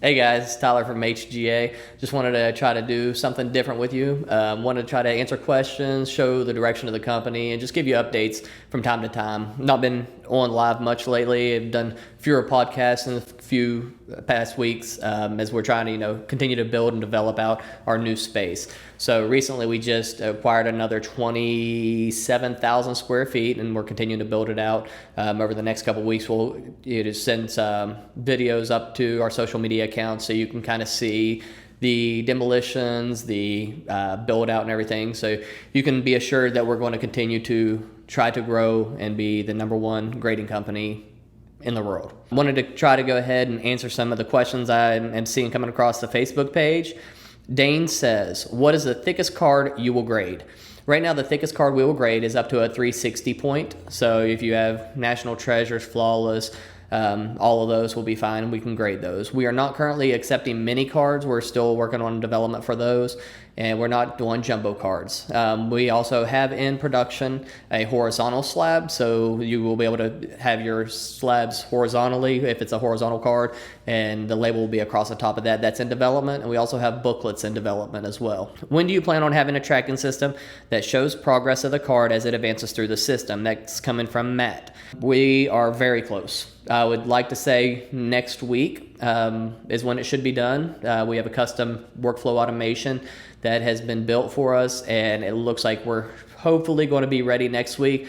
Hey guys, it's Tyler from HGA. Just wanted to try to do something different with you. Wanted to try to answer questions, show the direction of the company, and just give you updates from time to time. Not been on live much lately. I've done fewer podcasts in a few past weeks as we're trying to continue to build and develop out our new space. So recently we just acquired another 27,000 square feet, and we're continuing to build it out. Over the next couple of weeks, we'll send some videos up to our social media accounts so you can kind of see the demolitions, the build out and everything. So you can be assured that we're going to continue to try to grow and be the #1 grading company in the world. I wanted to try to go ahead and answer some of the questions I am seeing coming across the Facebook page. Dane says, what is the thickest card you will grade? Right now, the thickest card we will grade is up to a 360 point. So if you have National Treasures, Flawless, all of those will be fine. We can grade those. We are not currently accepting mini cards. We're still working on development for those, and we're not doing jumbo cards. We also have in production a horizontal slab, so you will be able to have your slabs horizontally if it's a horizontal card, and the label will be across the top of that. That's in development, and we also have booklets in development as well. When do you plan on having a tracking system that shows progress of the card as it advances through the system? That's coming from Matt. We are very close. I would like to say next week is when it should be done. We have a custom workflow automation that has been built for us, and it looks like we're hopefully going to be ready next week,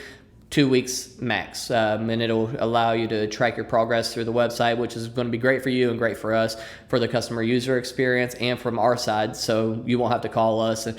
2 weeks max. And it'll allow you to track your progress through the website, which is going to be great for you and great for us, for the customer user experience and from our side. So you won't have to call us and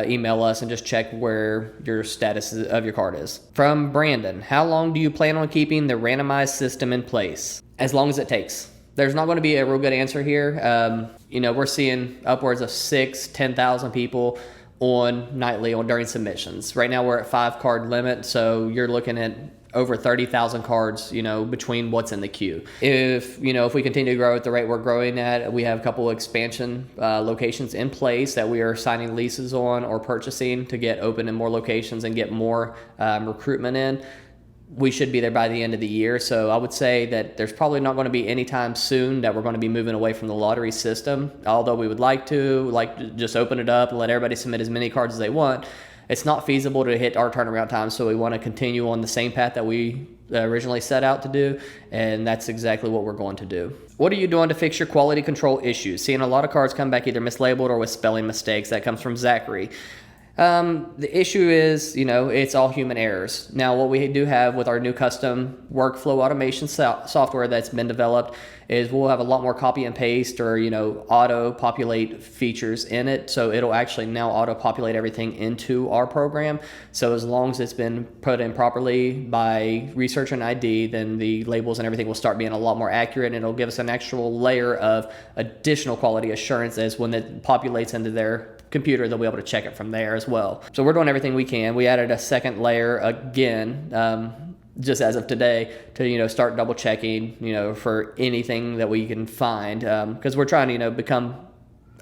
email us and just check where your status of your card is. From Brandon, how long do you plan on keeping the randomized system in place? As long as it takes. There's not going to be a real good answer here. We're seeing upwards of 10,000 people nightly during submissions. Right now we're at 5 card limit, so you're looking at over 30,000 cards, between what's in the queue. If we continue to grow at the rate we're growing at, we have a couple of expansion locations in place that we are signing leases on or purchasing to get open in more locations and get more recruitment in. We should be there by the end of the year. So I would say that there's probably not going to be any time soon that we're going to be moving away from the lottery system. Although we would like to just open it up and let everybody submit as many cards as they want. It's not feasible to hit our turnaround time, so we want to continue on the same path that we originally set out to do, and that's exactly what we're going to do. What are you doing to fix your quality control issues? Seeing a lot of cards come back either mislabeled or with spelling mistakes. That comes from Zachary. The issue is, it's all human errors. Now, what we do have with our new custom workflow automation software that's been developed is we'll have a lot more copy and paste or, auto-populate features in it. So it'll actually now auto-populate everything into our program. So as long as it's been put in properly by research and ID, then the labels and everything will start being a lot more accurate, and it'll give us an actual layer of additional quality assurance as when it populates into their computer, they'll be able to check it from there as well. So we're doing everything we can. We added a second layer again, just as of today, to start double checking, for anything that we can find, because we're trying to become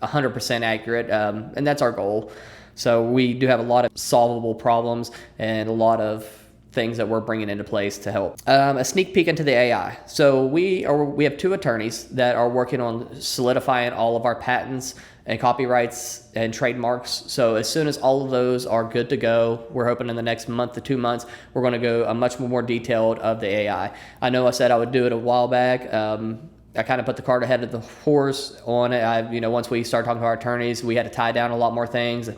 100% accurate, and that's our goal. So we do have a lot of solvable problems and a lot of things that we're bringing into place to help. A sneak peek into the AI. So we have 2 attorneys that are working on solidifying all of our patents and copyrights and trademarks. So as soon as all of those are good to go, we're hoping in the next month to 2 months, we're going to go a much more detailed of the AI. I know I said I would do it a while back. I kind of put the cart ahead of the horse on it. Once we started talking to our attorneys, we had to tie down a lot more things.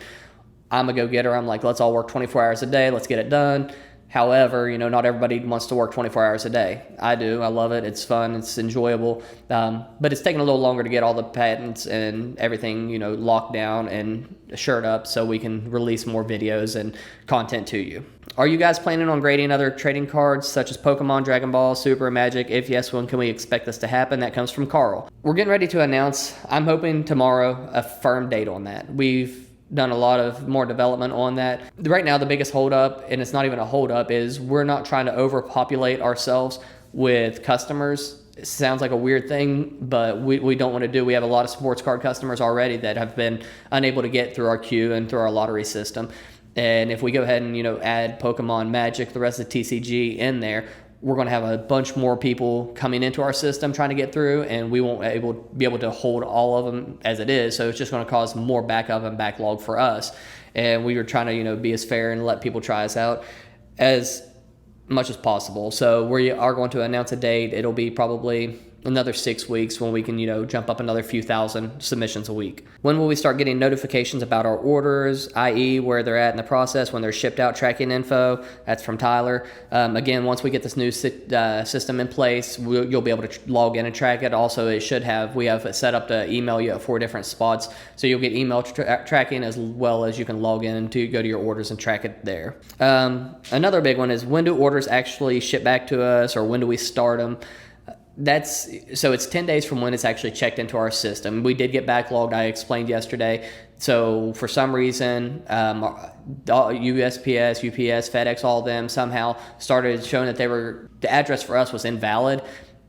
I'm a go-getter. I'm like, let's all work 24 hours a day. Let's get it done. However, not everybody wants to work 24 hours a day. I do. I love it. It's fun. It's enjoyable. But it's taking a little longer to get all the patents and everything, locked down and assured up so we can release more videos and content to you. Are you guys planning on grading other trading cards such as Pokemon, Dragon Ball, Super, Magic? If yes, when can we expect this to happen? That comes from Carl. We're getting ready to announce, I'm hoping tomorrow, a firm date on that. We've done a lot of more development on that. Right now, the biggest holdup, and it's not even a holdup, is we're not trying to overpopulate ourselves with customers. It sounds like a weird thing, but we don't want to do. We have a lot of sports card customers already that have been unable to get through our queue and through our lottery system. And if we go ahead and add Pokemon, Magic, the rest of the TCG in there, we're going to have a bunch more people coming into our system trying to get through, and we won't be able to hold all of them as it is. So it's just going to cause more backup and backlog for us. And we were trying to, be as fair and let people try us out as much as possible. So we are going to announce a date. It'll be probably another 6 weeks when we can, jump up another few thousand submissions a week. When will we start getting notifications about our orders, i.e. where they're at in the process, when they're shipped out, tracking info? That's from Tyler. Again, once we get this new system in place, you'll be able to log in and track it. Also, we have it set up to email you at 4 different spots. So you'll get email tracking as well as you can log in to go to your orders and track it there. Another big one is, when do orders actually ship back to us, or when do we start them? So it's 10 days from when it's actually checked into our system. We did get backlogged, I explained yesterday. So for some reason, USPS, UPS, FedEx, all of them somehow started showing that the address for us was invalid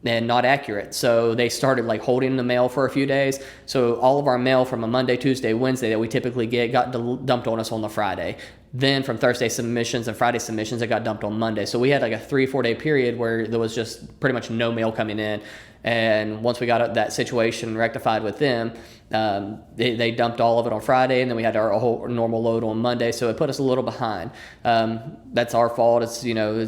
and not accurate. So they started holding the mail for a few days. So all of our mail from a Monday, Tuesday, Wednesday that we typically get got dumped on us on the Friday. Then from Thursday submissions and Friday submissions, it got dumped on Monday. So we had a 3-4 day period where there was just pretty much no mail coming in. And once we got that situation rectified with them, they dumped all of it on Friday, and then we had our whole normal load on Monday. So it put us a little behind. That's our fault. It's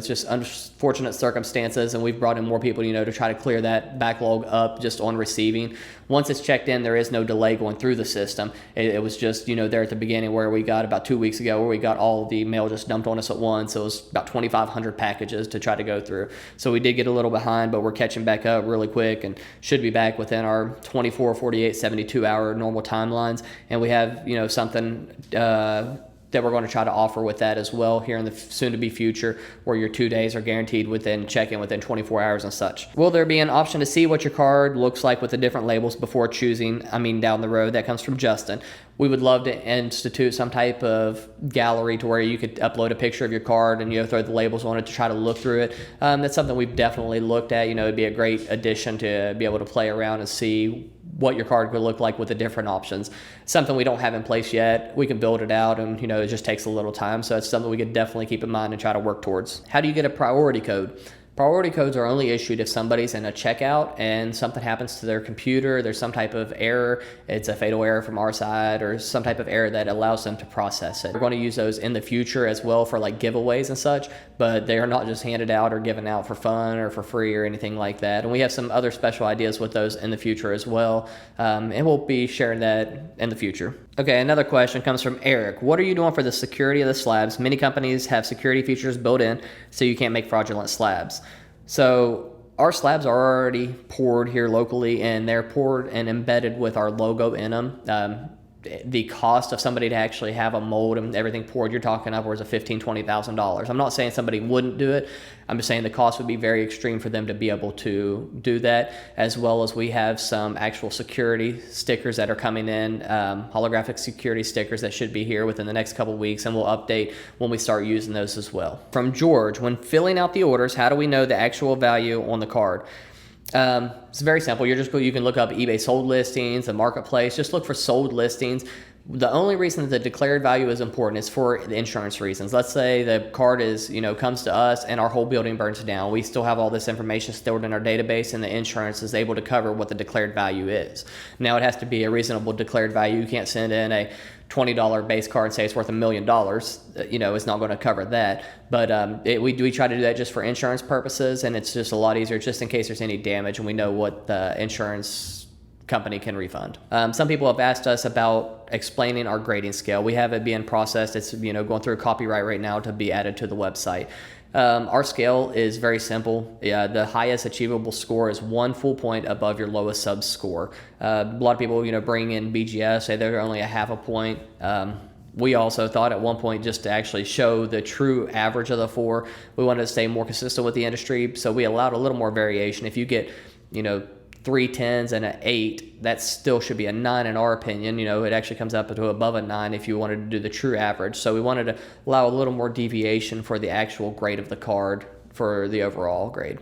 just unfortunate circumstances, and we've brought in more people, to try to clear that backlog up just on receiving. Once it's checked in, there is no delay going through the system. It was just, there at the beginning where we got about 2 weeks ago where we got all the mail just dumped on us at once. It was about 2,500 packages to try to go through. So we did get a little behind, but we're catching back up really quick and should be back within our 24, 48, 72 hour normal timelines. And we have, something that we're going to try to offer with that as well here in the soon-to-be future, where your 2 days are guaranteed within check-in within 24 hours and such. Will there be an option to see what your card looks like with the different labels before choosing, down the road? That comes from Justin. We would love to institute some type of gallery to where you could upload a picture of your card and throw the labels on it to try to look through it. That's something we've definitely looked at. It'd be a great addition to be able to play around and see what your card would look like with the different options. Something we don't have in place yet. We can build it out, and it just takes a little time. So it's something we could definitely keep in mind and try to work towards. How do you get a priority code? Priority codes are only issued if somebody's in a checkout and something happens to their computer. There's some type of error. It's a fatal error from our side, or some type of error that allows them to process it. We're going to use those in the future as well for giveaways and such, but they are not just handed out or given out for fun or for free or anything like that. And we have some other special ideas with those in the future as well. And we'll be sharing that in the future. Okay, another question comes from Eric. What are you doing for the security of the slabs? Many companies have security features built in so you can't make fraudulent slabs. So our slabs are already poured here locally, and they're poured and embedded with our logo in them. The cost of somebody to actually have a mold and everything poured, you're talking upwards of $15,000, $20,000. I'm not saying somebody wouldn't do it. I'm just saying the cost would be very extreme for them to be able to do that, as well as we have some actual security stickers that are coming in, holographic security stickers that should be here within the next couple weeks, and we'll update when we start using those as well. From George, when filling out the orders, how do we know the actual value on the card? It's very simple. You can look up eBay sold listings, the marketplace. Just look for sold listings. The only reason that the declared value is important is for the insurance reasons. Let's say the card comes to us and our whole building burns down. We still have all this information stored in our database, and the insurance is able to cover what the declared value is. Now, it has to be a reasonable declared value. You can't send in a $20 base card and say it's worth $1 million. It's not going to cover that. But we try to do that just for insurance purposes, and it's just a lot easier just in case there's any damage and we know what the insurance company can refund. Some people have asked us about explaining our grading scale. We have it being processed. It's going through copyright right now to be added to the website. Our scale is very simple. The highest achievable score is 1 full point above your lowest sub score. A lot of people, bring in BGS, say they're only a half a point. We also thought at one point, just to actually show the true average of the 4, we wanted to stay more consistent with the industry. So we allowed a little more variation. If you get, 3 10s and an 8, that still should be a 9 in our opinion. It actually comes up to above a 9 if you wanted to do the true average. So we wanted to allow a little more deviation for the actual grade of the card for the overall grade.